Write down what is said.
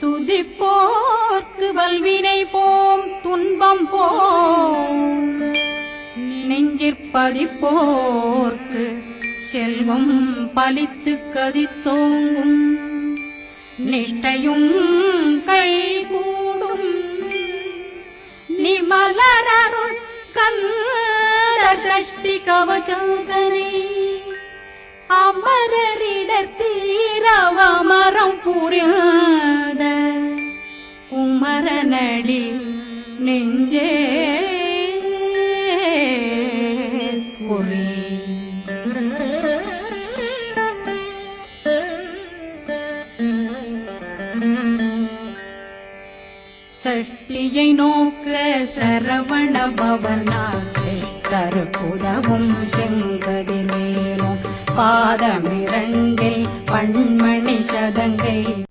துதிப்போர்க்கு வல்வினை போம் துன்பம் போம் நெஞ்சிற்பதிப்போர்க்கு செல்வம் பலித்து கதித்தோங்கும் நிஷ்டையும் கைகூடும் நிமலரருள் கந்த சஷ்டி கவசந்தனை அமரரிடத்தீரவமரம் புரியாத குமரனடி நெஞ்சே குறி சஷ்டியை நோக்க சரவண பவனால் சிஷ்டருக்குதவும் செங்கதி மேலும் பாதமிரண்டில் பண்மணி சதங்கை